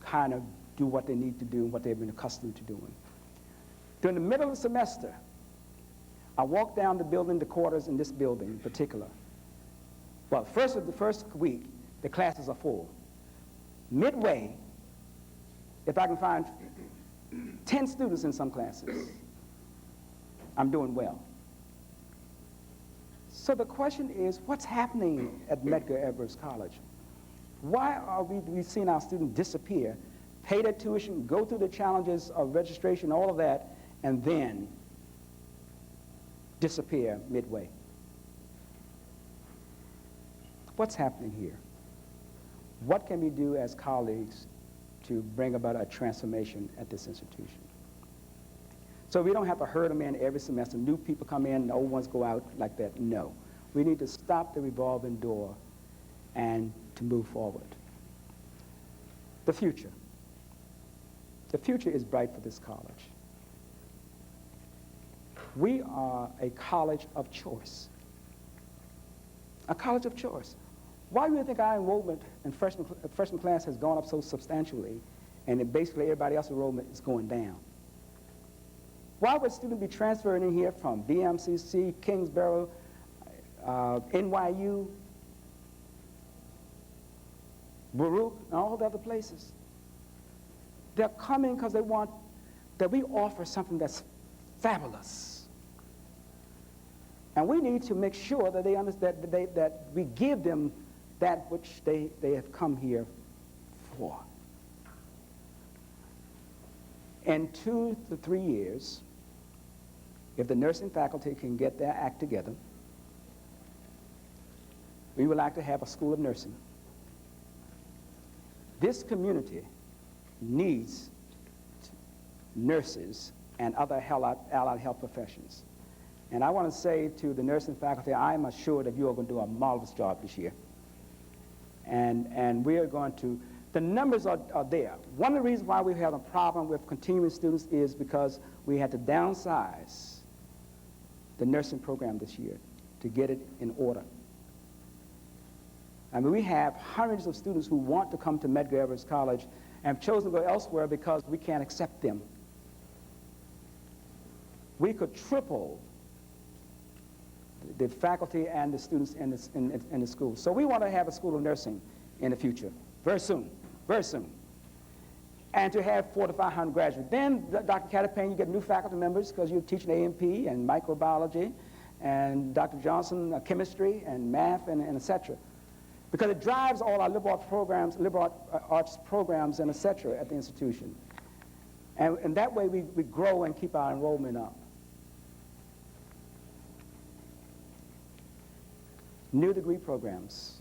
kind of do what they need to do and what they've been accustomed to doing. During the middle of the semester, I walked down the building, the quarters in this building in particular. Well, the first week, the classes are full. Midway, if I can find 10 students in some classes, I'm doing well. So the question is, what's happening at Medgar Evers College? Why are we seeing our students disappear, pay their tuition, go through the challenges of registration, all of that, and then disappear midway? What's happening here? What can we do as colleagues to bring about a transformation at this institution? So we don't have to herd them in every semester. New people come in, the old ones go out like that. No. We need to stop the revolving door and to move forward. The future. The future is bright for this college. We are a college of choice. A college of choice. Why do you think our enrollment in freshman class has gone up so substantially, and that basically everybody else's enrollment is going down? Why would students be transferring in here from BMCC, Kingsborough, NYU, Baruch, and all the other places? They're coming because they want that we offer something that's fabulous. And we need to make sure that they understand that we give them that which they have come here for. In 2 to 3 years, if the nursing faculty can get their act together, we would like to have a school of nursing. This community needs nurses and other allied health professions. And I want to say to the nursing faculty, I am assured that you are going to do a marvelous job this year. And we are going to, the numbers are there. One of the reasons why we have a problem with continuing students is because we had to downsize the nursing program this year to get it in order. I mean, we have hundreds of students who want to come to Medgar Evers College and have chosen to go elsewhere because we can't accept them. We could triple the faculty and the students in the school. So we want to have a school of nursing in the future, very soon, very soon. And to have 400 to 500 graduates. Then, Dr. Catapane, you get new faculty members because you're teaching A&P and microbiology, and Dr. Johnson, chemistry and math and et cetera. Because it drives all our liberal arts programs and et cetera at the institution. And that way we grow and keep our enrollment up. New degree programs.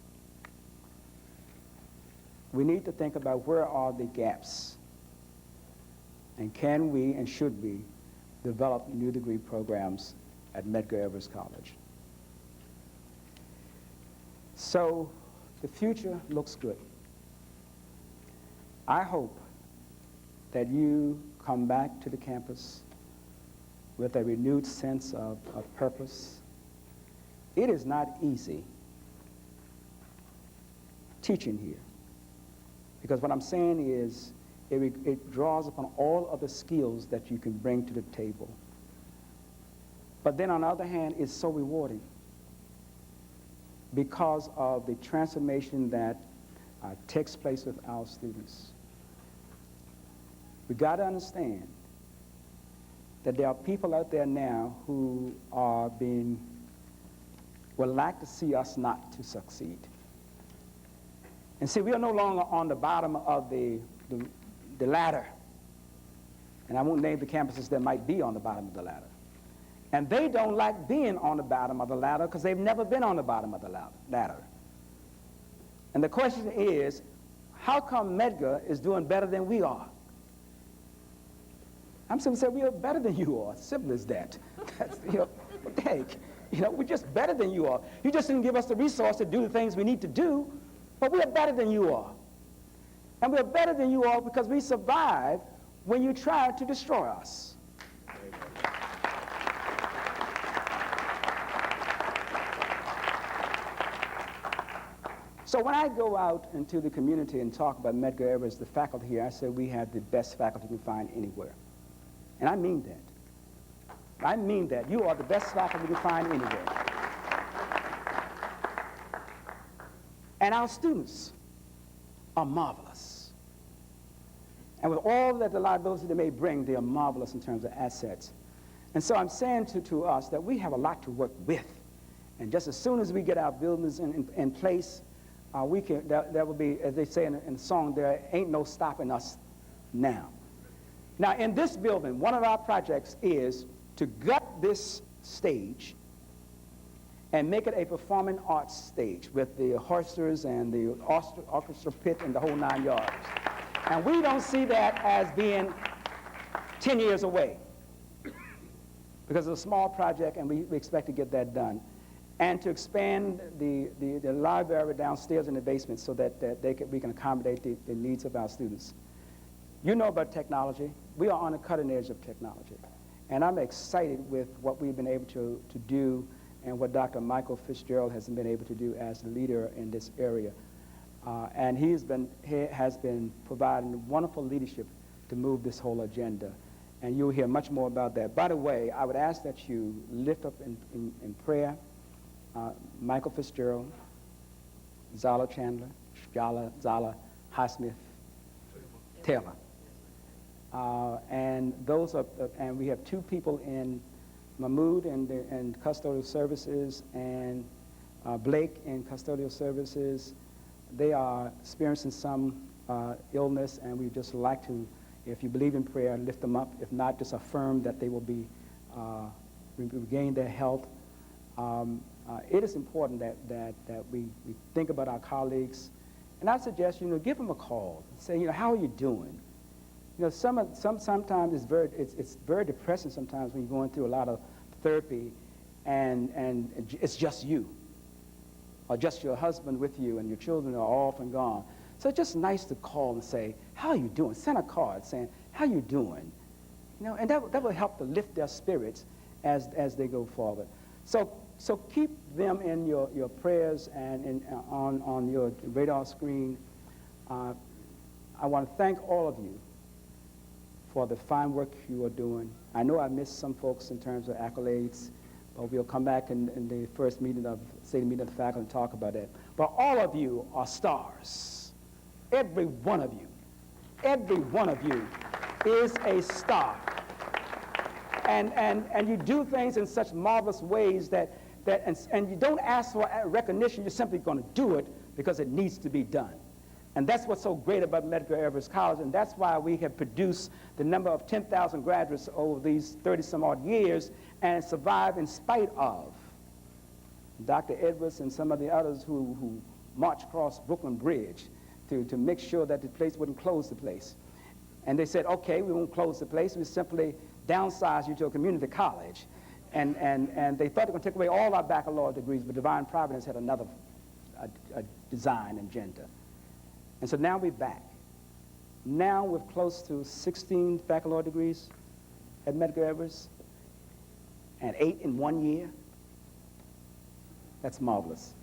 We need to think about where are the gaps, and can we and should we develop new degree programs at Medgar Evers College. So the future looks good. I hope that you come back to the campus with a renewed sense of purpose. It is not easy teaching here, because what I'm saying is it draws upon all of the skills that you can bring to the table. But then on the other hand, it's so rewarding because of the transformation that takes place with our students. We got to understand that there are people out there now who would like to see us not to succeed. And see, we are no longer on the bottom of the ladder. And I won't name the campuses that might be on the bottom of the ladder. And they don't like being on the bottom of the ladder because they've never been on the bottom of the ladder. And the question is, how come Medgar is doing better than we are? I'm simply saying we are better than you are. Simple as that. That's, what the heck? We're just better than you are. You just didn't give us the resource to do the things we need to do, but we are better than you are. And we're better than you are because we survived when you tried to destroy us. So when I go out into the community and talk about Medgar Evers, the faculty here, I say we have the best faculty you can find anywhere. And I mean that. I mean that. You are the best faculty you can find anywhere. And our students are marvelous. And with all that the liability they may bring, they are marvelous in terms of assets. And so I'm saying to us that we have a lot to work with. And just as soon as we get our buildings in place, there will be, as they say in the song, there ain't no stopping us now. Now, in this building, one of our projects is to gut this stage and make it a performing arts stage with the horsters and the orchestra pit and the whole 9 yards. And we don't see that as being 10 years away because it's a small project and we expect to get that done. And to expand the library downstairs in the basement so that we can accommodate the needs of our students. You know about technology. We are on the cutting edge of technology. And I'm excited with what we've been able to do and what Dr. Michael Fitzgerald has been able to do as the leader in this area. And he has been providing wonderful leadership to move this whole agenda. And you'll hear much more about that. By the way, I would ask that you lift up in prayer Michael Fitzgerald, Zala Chandler, Zala Highsmith Taylor. And those are, and we have 2 people in Mahmoud in custodial services and Blake in custodial services. They are experiencing some illness, and we just like to, if you believe in prayer, lift them up. If not, just affirm that they will be regain their health. It is important that we think about our colleagues, and I suggest give them a call. Say, how are you doing? Sometimes it's very depressing sometimes when you're going through a lot of therapy, and it's just you, or just your husband with you, and your children are off and gone. So it's just nice to call and say, how are you doing? Send a card saying, how you doing? And that will help to lift their spirits as they go forward. So keep them in your prayers and on your radar screen. I want to thank all of you for the fine work you are doing. I know I missed some folks in terms of accolades, but we'll come back in the first meeting of the faculty and talk about that. But all of you are stars. Every one of you is a star. And you do things in such marvelous ways and you don't ask for recognition, you're simply going to do it because it needs to be done. And that's what's so great about Medgar Evers College, and that's why we have produced the number of 10,000 graduates over these 30-some-odd years and survived in spite of Dr. Edwards and some of the others who marched across Brooklyn Bridge to make sure that the place wouldn't close the place. And they said, okay, we won't close the place, we simply downsize you to a community college. And they thought they were going to take away all our baccalaureate degrees, but divine providence had another design and gender. And so now we're back. Now with close to 16 baccalaureate degrees at Medgar Evers, and 8 in 1 year. That's marvelous.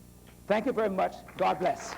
Thank you very much. God bless.